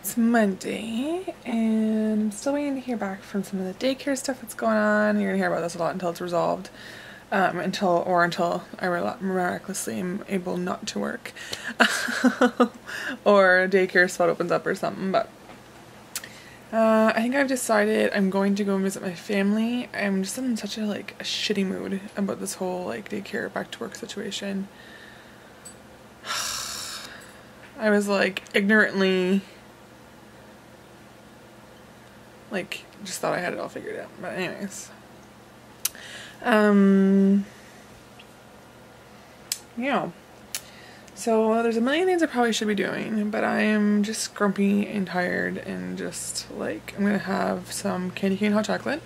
It's Monday, and I'm still waiting to hear back from some of the daycare stuff that's going on. You're gonna hear about this a lot until it's resolved, until I miraculously am able not to work, or daycare spot opens up or something. But I think I've decided I'm going to go and visit my family. I'm just in such a shitty mood about this whole daycare back to work situation. I was ignorantly just thought I had it all figured out. But anyways. Yeah. So there's a million things I probably should be doing, but I am just grumpy and tired and just I'm gonna have some candy cane hot chocolate.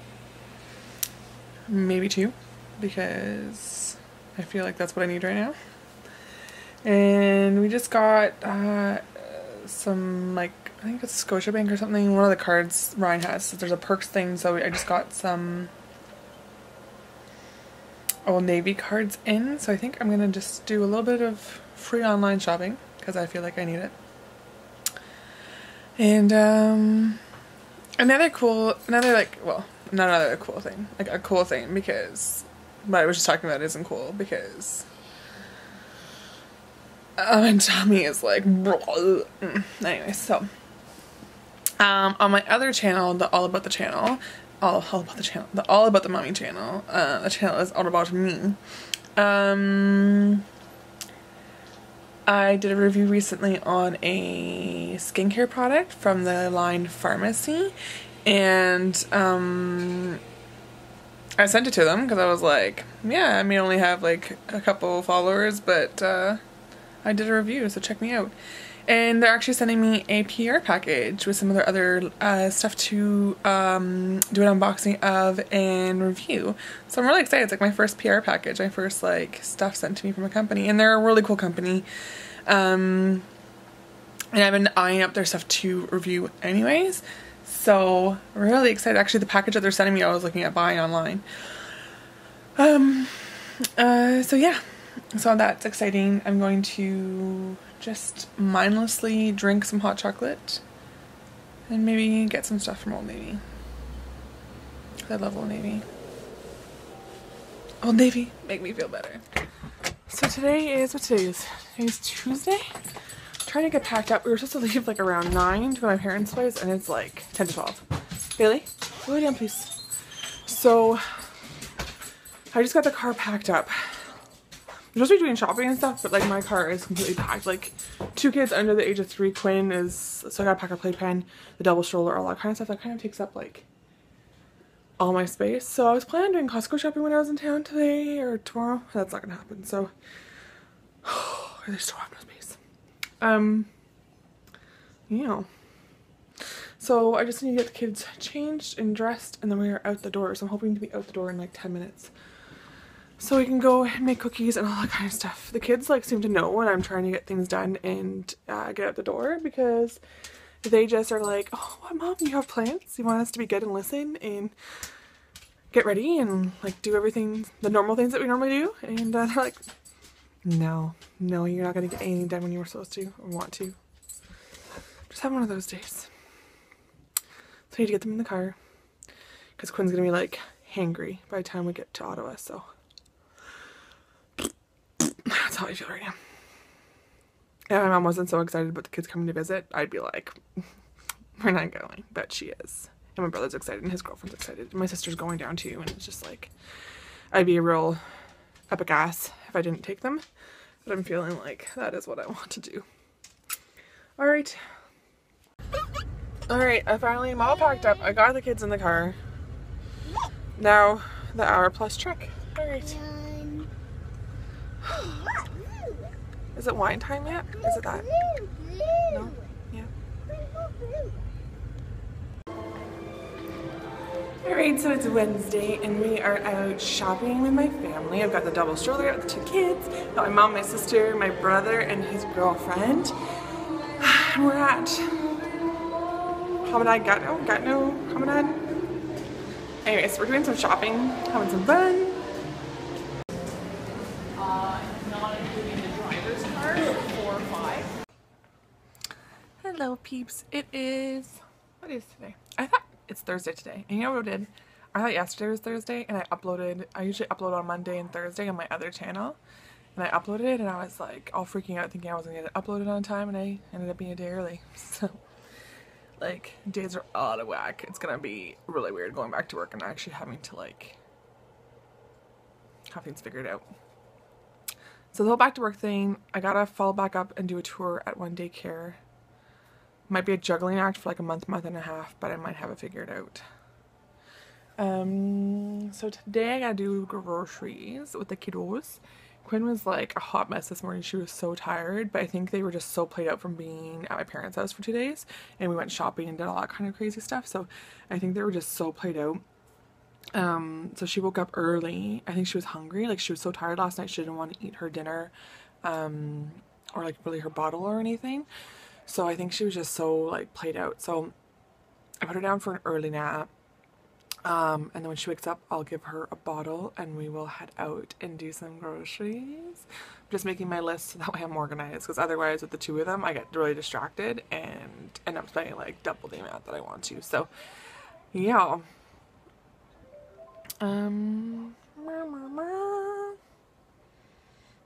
Maybe two, because I feel like that's what I need right now. And we just got some I think it's Scotiabank or something. One of the cards Ryan has. There's a perks thing, so I just got some Old Navy cards in. So I think I'm gonna just do a little bit of free online shopping because I feel like I need it. And another cool thing, a cool thing, because what I was just talking about isn't cool because and Tommy is anyway. So on my other channel, the All About the Mommy channel, the channel is all about me. I did a review recently on a skincare product from the line Pharmacy, and I sent it to them because I was like, yeah, I may only have a couple followers, but I did a review, so check me out. And they're actually sending me a PR package with some of their other stuff to do an unboxing of and review. So I'm really excited. It's my first PR package, my first stuff sent to me from a company, and they're a really cool company. And I've been eyeing up their stuff to review anyways. So I'm really excited. Actually, the package that they're sending me, I was looking at buying online. So yeah. So that's exciting. I'm going to just mindlessly drink some hot chocolate and maybe get some stuff from Old Navy. I love Old Navy. Old Navy, make me feel better. So today is, Today's Tuesday. I'm trying to get packed up. We were supposed to leave around 9 to go to my parents' place, and it's 10 to 12. Bailey, go down please. So I just got the car packed up. I'm supposed to be doing shopping and stuff, but my car is completely packed. 2 kids under the age of 3. Quinn is, so I gotta pack her playpen, the double stroller, all that kind of stuff. That kind of takes up all my space. So I was planning on doing Costco shopping when I was in town today or tomorrow. That's not gonna happen. So I still have no space. Yeah. So I just need to get the kids changed and dressed, and then we are out the door. So I'm hoping to be out the door in 10 minutes. So we can go and make cookies and all that kind of stuff. The kids seem to know when I'm trying to get things done and get out the door, because they just are oh, what, Mom, you have plans? You want us to be good and listen and get ready and do everything, the normal things that we normally do? And they're no, you're not going to get anything done when you were supposed to or want to. Just have one of those days. So I need to get them in the car because Quinn's going to be hangry by the time we get to Ottawa, so that's how I feel right now. If my mom wasn't so excited about the kids coming to visit, I'd be like, we're not going, but she is. And my brother's excited and his girlfriend's excited. And my sister's going down too, and it's just I'd be a real epic ass if I didn't take them. But I'm feeling that is what I want to do. Alright. Alright, I finally am all packed up. I got the kids in the car. Now, the hour-plus trek. Alright. Is it wine time yet? Is it that? No? Yeah. Alright, so it's Wednesday and we are out shopping with my family. I've got the double stroller, I've got the 2 kids, got my mom, my sister, my brother, and his girlfriend. And we're at Promenade Gatineau Promenade. Anyways, we're doing some shopping, having some fun. Not including the driver's card, 4 or 5. Hello peeps, it is, what is today? I thought it's Thursday today, and you know what I did? I thought yesterday was Thursday, and I usually upload on Monday and Thursday on my other channel, and I uploaded it, and I was like all freaking out thinking I wasn't going to get it uploaded on time, and I ended up being a day early. So like days are out of whack. It's gonna be really weird going back to work and actually having to like have things figured out. So the whole back to work thing, I gotta follow back up and do a tour at one daycare. Might be a juggling act for like a month and a half, but I might have it figured out. So today I gotta do groceries with the kiddos. Quinn was like a hot mess this morning. She was so tired, but I think they were just so played out from being at my parents' house for 2 days, and we went shopping and did all that kind of crazy stuff. So I think they were just so played out. So she woke up early. I think she was hungry. Like she was so tired last night she didn't want to eat her dinner, or like really her bottle or anything. So I think she was just so like played out. So I put her down for an early nap. And then when she wakes up, I'll give her a bottle and we will head out and do some groceries. I'm just making my list so that way I'm organized, because otherwise with the two of them I get really distracted and end up spending like double the amount that I want to. So yeah.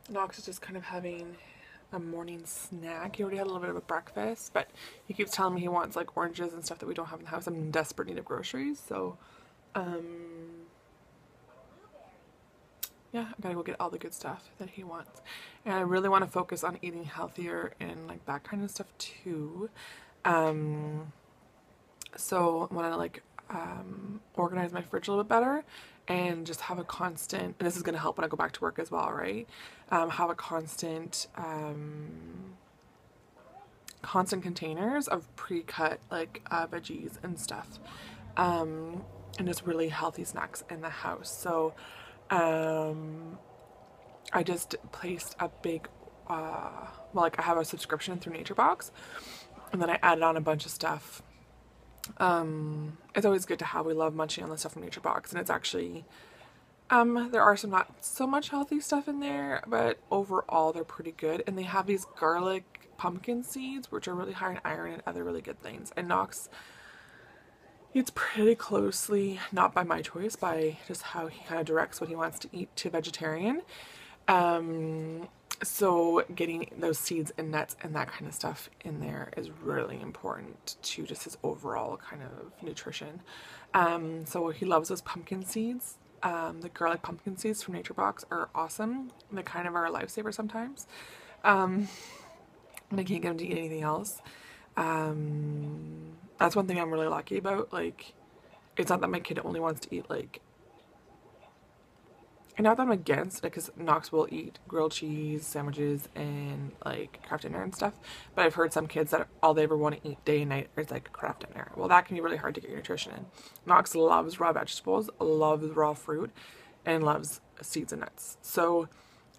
Knox is just kind of having a morning snack. He already had a little bit of a breakfast, but he keeps telling me he wants like oranges and stuff that we don't have in the house. I'm in desperate need of groceries, so yeah, I gotta go get all the good stuff that he wants. And I really want to focus on eating healthier and like that kind of stuff too. So I want to like organize my fridge a little bit better and just have a constant, and this is going to help when I go back to work as well, right? Have a constant containers of pre-cut like veggies and stuff, and just really healthy snacks in the house. So I just placed a big well, like I have a subscription through NatureBox, and then I added on a bunch of stuff. It's always good to have. We love munching on the stuff from NatureBox, and it's actually there are some not so much healthy stuff in there, but overall they're pretty good. And they have these garlic pumpkin seeds which are really high in iron and other really good things. And Knox eats pretty closely, not by my choice, by just how he kind of directs what he wants to eat, to vegetarian. So getting those seeds and nuts and that kind of stuff in there is really important to just his overall kind of nutrition. So he loves those pumpkin seeds. The garlic pumpkin seeds from NatureBox are awesome. They kind of are a lifesaver sometimes. And I can't get him to eat anything else. That's one thing I'm really lucky about. Like, it's not that my kid only wants to eat like, and not that I'm against it, because Knox will eat grilled cheese, sandwiches, and like Kraft Dinner and stuff. But I've heard some kids that all they ever want to eat day and night is like Kraft Dinner. Well, that can be really hard to get your nutrition in. Knox loves raw vegetables, loves raw fruit, and loves seeds and nuts. So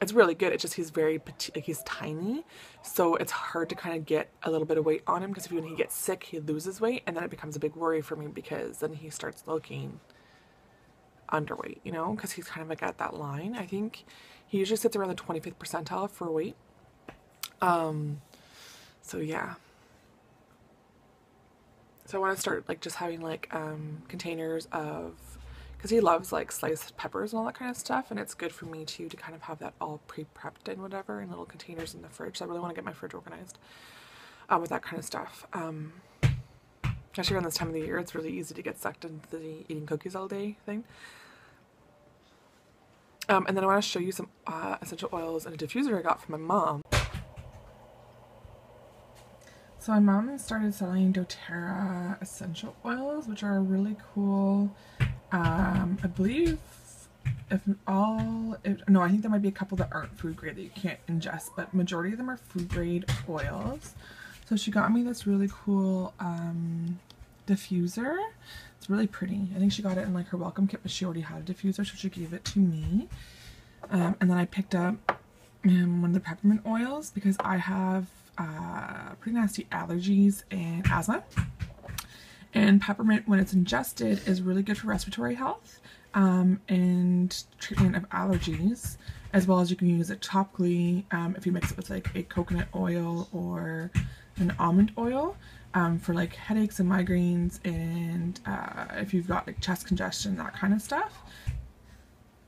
it's really good. It's just he's very petite, like he's tiny, so it's hard to kind of get a little bit of weight on him, because when he gets sick, he loses weight, and then it becomes a big worry for me, because then he starts looking underweight, you know, because he's kind of like at that line. I think he usually sits around the 25th percentile for weight. So yeah. So I want to start like just having like containers of, because he loves like sliced peppers and all that kind of stuff, and it's good for me too to kind of have that all pre-prepped and whatever in little containers in the fridge. So I really want to get my fridge organized with that kind of stuff. Especially around this time of the year, it's really easy to get sucked into the eating cookies all day thing. And then I want to show you some essential oils and a diffuser I got from my mom. So my mom started selling doTERRA essential oils, which are really cool. I believe I think there might be a couple that aren't food grade that you can't ingest, but majority of them are food grade oils. So she got me this really cool diffuser. It's really pretty. I think she got it in like her welcome kit, but she already had a diffuser, so she gave it to me. And then I picked up one of the peppermint oils, because I have pretty nasty allergies and asthma. And peppermint, when it's ingested, is really good for respiratory health and treatment of allergies, as well as you can use it topically if you mix it with like a coconut oil or an almond oil for like headaches and migraines, and if you've got like chest congestion, that kind of stuff.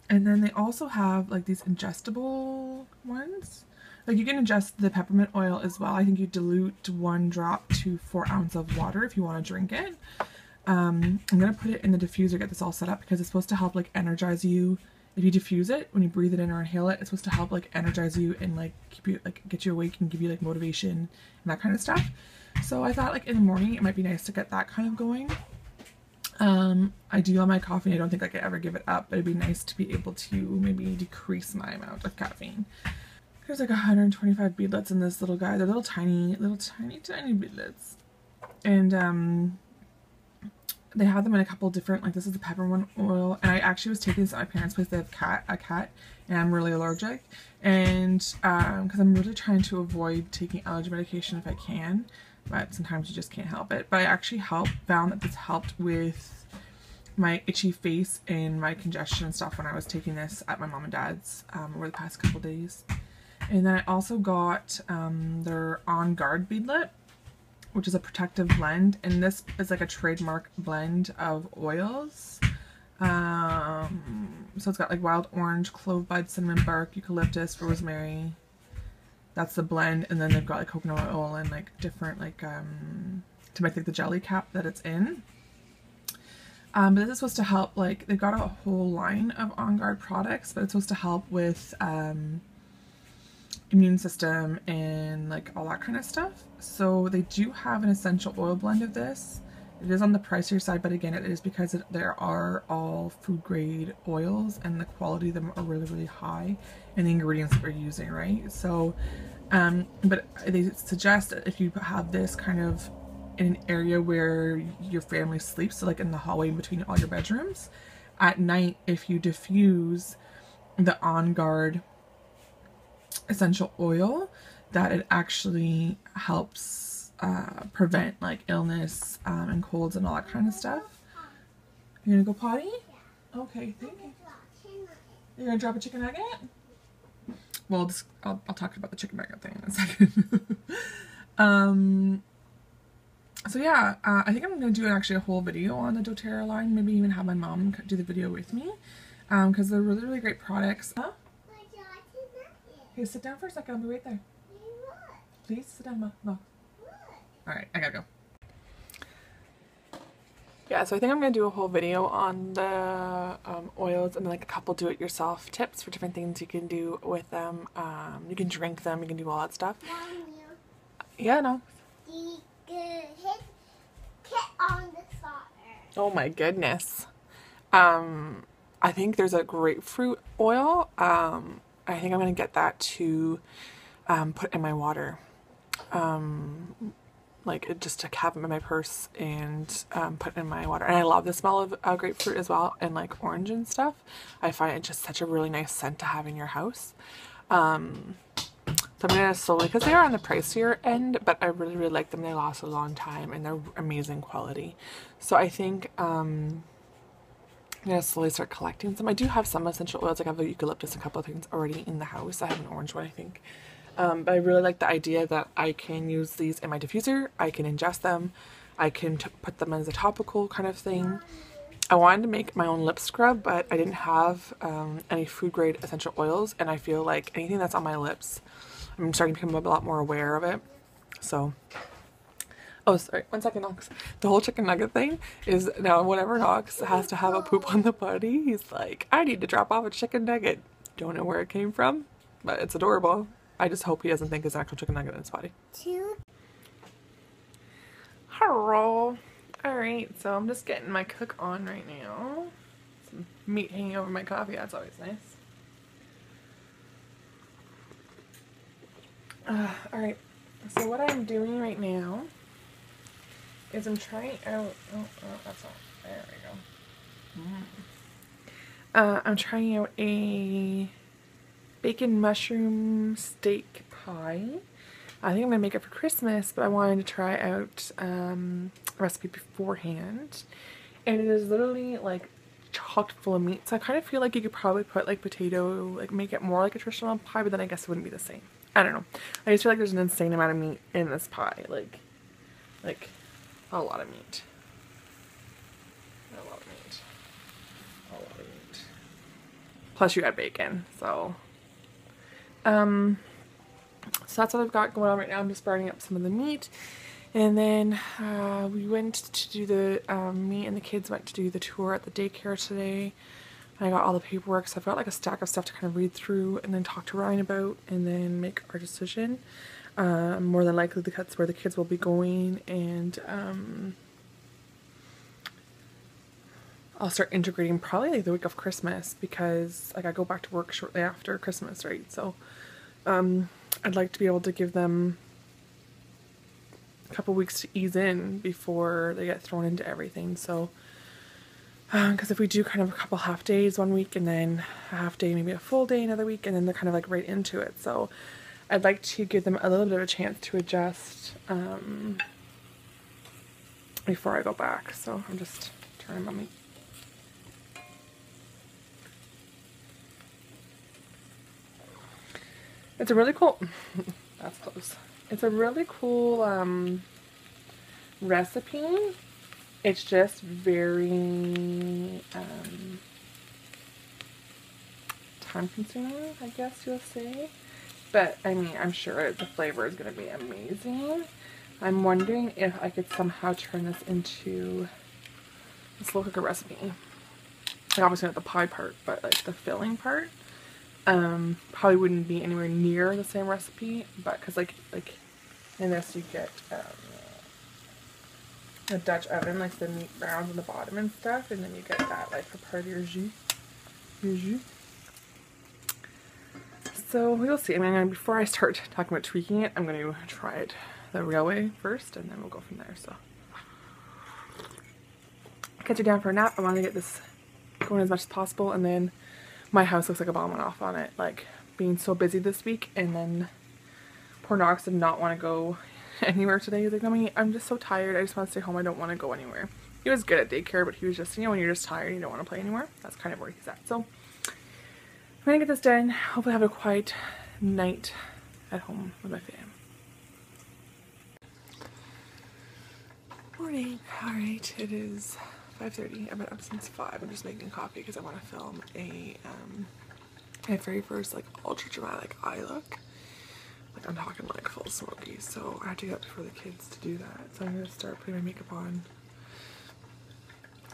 And then they also have like these ingestible ones. Like you can ingest the peppermint oil as well. I think you dilute 1 drop to 4 ounces of water if you want to drink it. I'm gonna put it in the diffuser, get this all set up, because it's supposed to help like energize you. If you diffuse it, when you breathe it in or inhale it, it's supposed to help like energize you and like keep you, like get you awake and give you like motivation and that kind of stuff. So I thought like in the morning it might be nice to get that kind of going. I do love my coffee. I don't think I could ever give it up, but it'd be nice to be able to maybe decrease my amount of caffeine. There's like 125 beadlets in this little guy. They're little tiny beadlets. And they have them in a couple different, like this is the peppermint oil, and I actually was taking this at my parents' place. They have a cat, and I'm really allergic, and because I'm really trying to avoid taking allergy medication if I can, but sometimes you just can't help it. But I actually found that this helped with my itchy face and my congestion and stuff when I was taking this at my mom and dad's over the past couple days. And then I also got their On Guard beadlet, which is a protective blend, and this is like a trademark blend of oils. So it's got like wild orange, clove bud, cinnamon bark, eucalyptus, rosemary. That's the blend, and then they've got like coconut oil and like different like to make like the jelly cap that it's in. But this is supposed to help, like they've got a whole line of On Guard products, but it's supposed to help with immune system and like all that kind of stuff. So they do have an essential oil blend of this. It is on the pricier side, but again, it is because there are all food grade oils and the quality of them are really, really high, and the ingredients that we're using, right? So, but they suggest that if you have this kind of in an area where your family sleeps, so like in the hallway in between all your bedrooms, at night, if you diffuse the On Guard essential oil, that it actually helps prevent like illness and colds and all that kind of stuff. You're gonna go potty? Yeah. Okay, thank you. You're gonna drop a chicken nugget? Well, I'll talk about the chicken nugget thing in a second. So yeah, I think I'm gonna do actually a whole video on the doTERRA line. Maybe even have my mom do the video with me, because they're really, really great products. Huh? Okay, sit down for a second. I'll be right there. Please sit down, Mom. Alright, I gotta go. Yeah, so I think I'm gonna do a whole video on the oils and like a couple do-it-yourself tips for different things you can do with them. You can drink them, you can do all that stuff. Yeah, no. Oh my goodness. I think there's a grapefruit oil. I think I'm going to get that to put in my water. Like just to have them in my purse and put in my water. And I love the smell of grapefruit as well, and like orange and stuff. I find it just such a really nice scent to have in your house. So I'm going to slowly, because they are on the pricier end, but I really, really like them. They last a long time and they're amazing quality. So I think I'm going to slowly start collecting some. I do have some essential oils. Like I have a eucalyptus and a couple of things already in the house. I have an orange one, I think. But I really like the idea that I can use these in my diffuser. I can ingest them. I can put them as a topical kind of thing. I wanted to make my own lip scrub, but I didn't have any food grade essential oils, and I feel like anything that's on my lips, I'm starting to become a lot more aware of it. So, oh sorry, 1 second, Knox. The whole chicken nugget thing is now whenever Knox has to have a poop on the potty, he's like, I need to drop off a chicken nugget. Don't know where it came from, but it's adorable. I just hope he doesn't think it's an actual chicken nugget in his potty. Hello. Alright, so I'm just getting my cook on right now. Some meat hanging over my coffee, that's always nice. Alright, so what I'm doing right now is I'm trying out, that's not, there we go. I'm trying out a bacon mushroom steak pie. I think I'm going to make it for Christmas, but I wanted to try out a recipe beforehand. And it is literally like chocked full of meat. So I kind of feel like you could probably put like potato, like make it more like a traditional pie, but then I guess it wouldn't be the same. I don't know. I just feel like there's an insane amount of meat in this pie. Like a lot of meat. A lot of meat. A lot of meat. Plus you add bacon, so so that's what I've got going on right now. I'm just burning up some of the meat. And then we went to do the, me and the kids went to do the tour at the daycare today. I got all the paperwork, so I've got like a stack of stuff to kind of read through and then talk to Ryan about and then make our decision. More than likely that's where the kids will be going, and I'll start integrating probably like the week of Christmas, because like I go back to work shortly after Christmas, right? So I'd like to be able to give them a couple weeks to ease in before they get thrown into everything. So because if we do kind of a couple half days one week and then a half day, maybe a full day another week, and then they're kind of like right into it. So I'd like to give them a little bit of a chance to adjust before I go back. So I'm just turning mommy. It's a really cool, that's close. It's a really cool recipe. It's just very time consuming, I guess you'll say. But I mean, I'm sure the flavor is going to be amazing. I'm wondering if I could somehow turn this into a slow cooker recipe. Like obviously not the pie part, but like the filling part. Probably wouldn't be anywhere near the same recipe, but because like in this you get a Dutch oven, like the meat browns on the bottom and stuff, and then you get that like for part of your jus. So we'll see. I mean, before I start talking about tweaking it, I'm going to try it the real way first, and then we'll go from there. So kids are down for a nap. I want to get this going as much as possible, and then my house looks like a bomb went off on it, like being so busy this week. And then poor Knox did not want to go anywhere today. He's like, Mommy, I'm just so tired. I just want to stay home. I don't want to go anywhere. He was good at daycare, but he was just, you know, when you're just tired, you don't want to play anymore. That's kind of where he's at. So I'm gonna get this done. Hopefully have a quiet night at home with my fam. Morning. Alright, it is 5:30. I've been up since 5. I'm just making coffee because I want to film my very first like ultra dramatic eye look. Like I'm talking like full smoky, so I have to get up before the kids to do that. So I'm gonna start putting my makeup on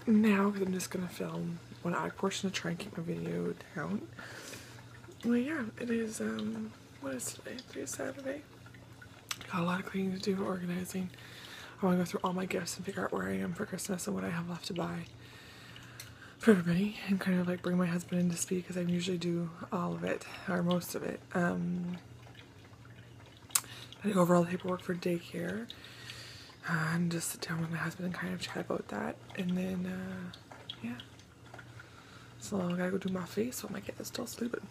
now because I'm just gonna film one eye portion to try and keep my video down. Well, yeah, it is, what is today? Today's Saturday. Got a lot of cleaning to do, organizing. I want to go through all my gifts and figure out where I am for Christmas and what I have left to buy for everybody, and kind of like bring my husband in to speak, because I usually do all of it, or most of it. I go over all the paperwork for daycare, and just sit down with my husband and kind of chat about that, and then, yeah. So I gotta go do my face while my kid is still sleeping.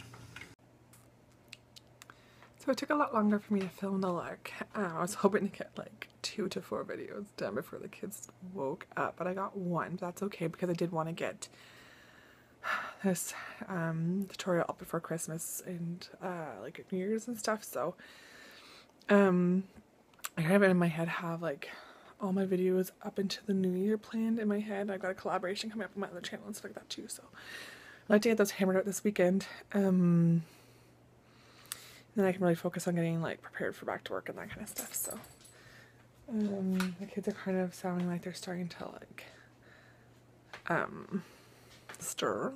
So it took a lot longer for me to film the look. I was hoping to get like 2 to 4 videos done before the kids woke up, but I got 1. But that's okay, because I did want to get this tutorial up before Christmas and like New Year's and stuff. So I kind of in my head have like all my videos up into the new year planned in my head. I've got a collaboration coming up on my other channel and stuff like that too. So I'd like to get those hammered out this weekend. Then I can really focus on getting like prepared for back to work and that kind of stuff. So the kids are kind of sounding like they're starting to like stir.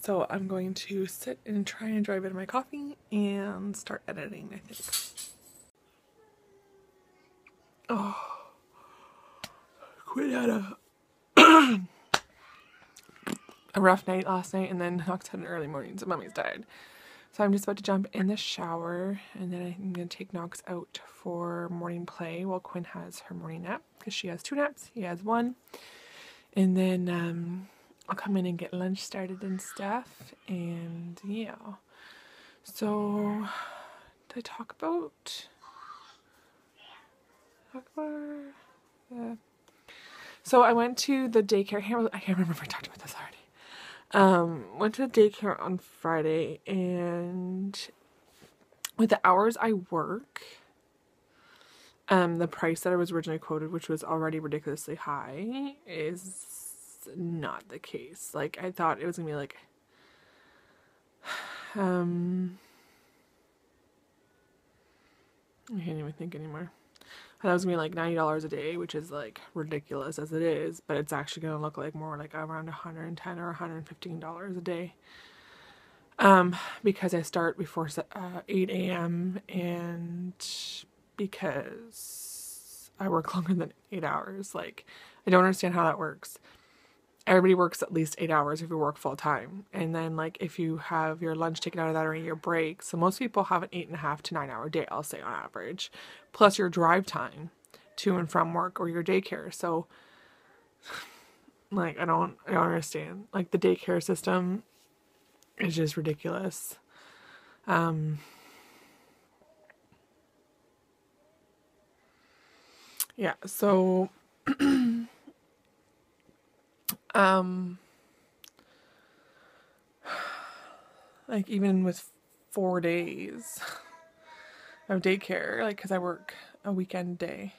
So I'm going to sit and try and enjoy a bit of my coffee and start editing, I think. Oh, quit had a rough night last night, and then Knox had an early morning, so Mommy's tired. So I'm just about to jump in the shower, and then I'm going to take Knox out for morning play while Quinn has her morning nap, because she has 2 naps, he has 1. And then I'll come in and get lunch started and stuff, and yeah. So, did I talk about So I went to the daycare. I can't remember if I talked about this already. Went to the daycare on Friday, and with the hours I work, the price that I was originally quoted, which was already ridiculously high, is not the case. Like, I thought it was gonna be like, I can't even think anymore. I thought it was gonna be like $90 a day, which is like ridiculous as it is, but it's actually gonna look like more like around $110 or $115 a day. Because I start before 8 a.m. and because I work longer than 8 hours. Like, I don't understand how that works. Everybody works at least 8 hours if you work full time. And then, like, if you have your lunch taken out of that or your break. So most people have an 8.5 to 9 hour day, I'll say on average, plus your drive time to and from work or your daycare. So, like, I don't understand. Like, the daycare system is just ridiculous. Yeah, so like, even with 4 days of daycare, like, because I work a weekend day,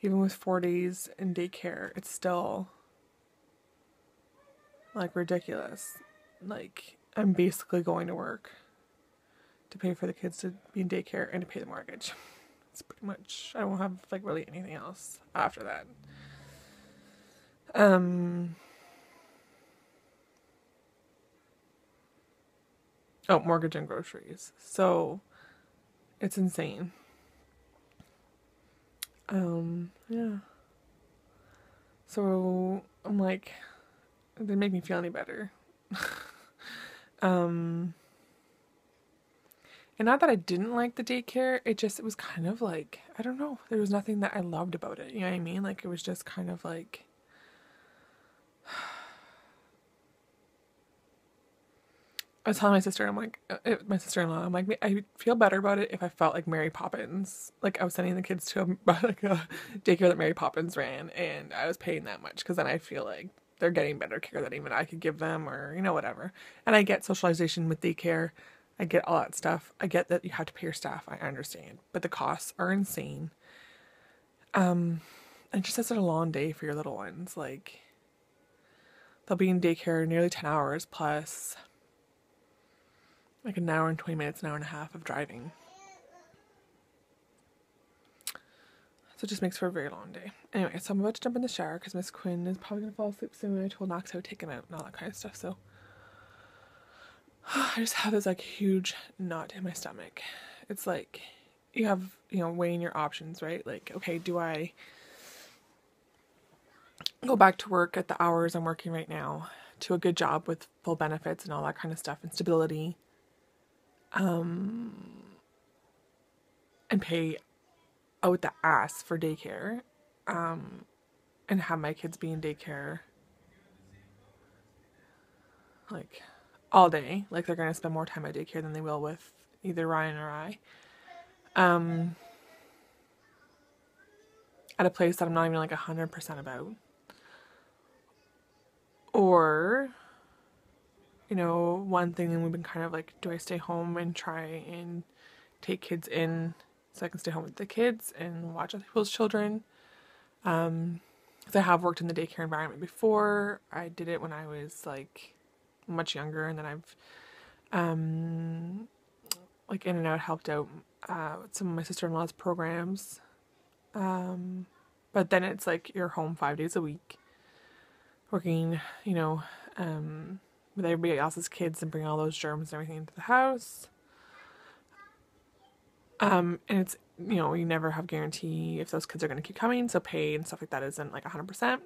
even with 4 days in daycare, it's still like ridiculous. Like, I'm basically going to work to pay for the kids to be in daycare and to pay the mortgage. It's pretty much, I won't have like really anything else after that. Oh, mortgage and groceries. So it's insane. Yeah. So I'm like, it didn't make me feel any better. And not that I didn't like the daycare, it was kind of like, I don't know, there was nothing that I loved about it, you know what I mean? Like, it was just kind of like, I was telling my sister, I'm like, my sister-in-law, I'm like, I feel better about it if I felt like Mary Poppins. Like, I was sending the kids to like a daycare that Mary Poppins ran, and I was paying that much, because then I feel like they're getting better care than even I could give them, or, you know, whatever. And I get socialization with daycare. I get all that stuff. I get that you have to pay your staff. I understand. But the costs are insane. And just such a long day for your little ones. Like, they'll be in daycare nearly 10 hours plus like an hour and 20 minutes, an hour and a half of driving. So it just makes for a very long day. Anyway, so I'm about to jump in the shower because Miss Quinn is probably going to fall asleep soon. I told Knox I would take him out and all that kind of stuff. So I just have this like huge knot in my stomach. It's like, you have, you know, weighing your options, right? Like, okay, do I go back to work at the hours I'm working right now to a good job with full benefits and all that kind of stuff and stability, and pay out the ass for daycare, and have my kids be in daycare like all day, like they're gonna spend more time at daycare than they will with either Ryan or I, at a place that I'm not even like 100% about. Or, you know, one thing that we've been kind of like, do I stay home and try and take kids in so I can stay home with the kids and watch other people's children? Because I have worked in the daycare environment before. I did it when I was like much younger, and then I've like in and out helped out with some of my sister-in-law's programs. But then it's like you're home 5 days a week, working, you know, with everybody else's kids and bring all those germs and everything into the house. And it's, you know, you never have guarantee if those kids are going to keep coming, so pay and stuff like that isn't like 100%.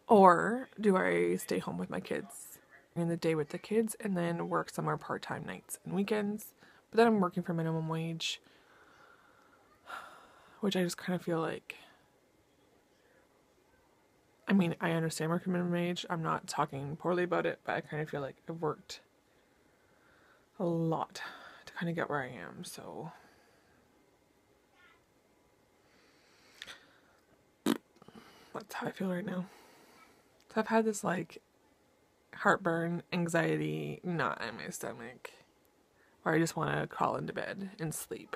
Or do I stay home with my kids in the day with the kids and then work somewhere part-time nights and weekends? But then I'm working for minimum wage, which I just kind of feel like, I mean, I understand working minimum wage. I'm not talking poorly about it, but I kind of feel like I've worked a lot to kind of get where I am, so That's how I feel right now. So I've had this like heartburn, anxiety, knot in my stomach, where I just want to crawl into bed and sleep.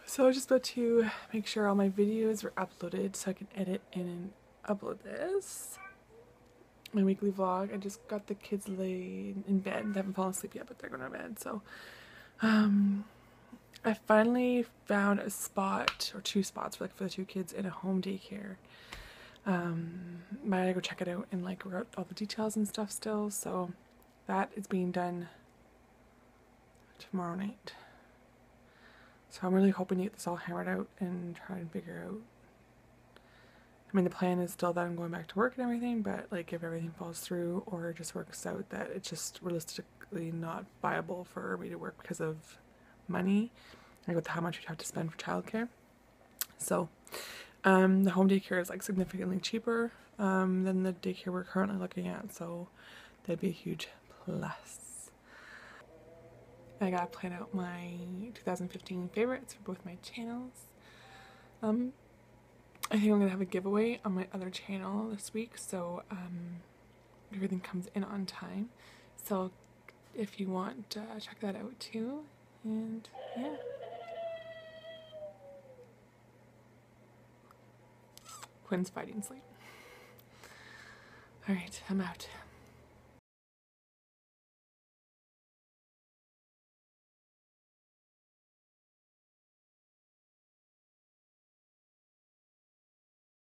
So I was just about to make sure all my videos were uploaded so I can edit and upload this. My weekly vlog. I just got the kids laid in bed. They haven't fallen asleep yet, but they're going to bed. So I finally found a spot, or 2 spots for the 2 kids in a home daycare. But I gotta go check it out and like write all the details and stuff still. So that is being done tomorrow night. So I'm really hoping to get this all hammered out and try and figure out. I mean, the plan is still that I'm going back to work and everything, but like if everything falls through or it just works out that it's just realistically not viable for me to work because of money, like with how much you'd have to spend for childcare. So the home daycare is like significantly cheaper than the daycare we're currently looking at, so that'd be a huge plus. I gotta plan out my 2015 favorites for both my channels. I think I'm gonna have a giveaway on my other channel this week, so everything comes in on time. So if you want, check that out too. And yeah. Quinn's fighting sleep. Alright, I'm out.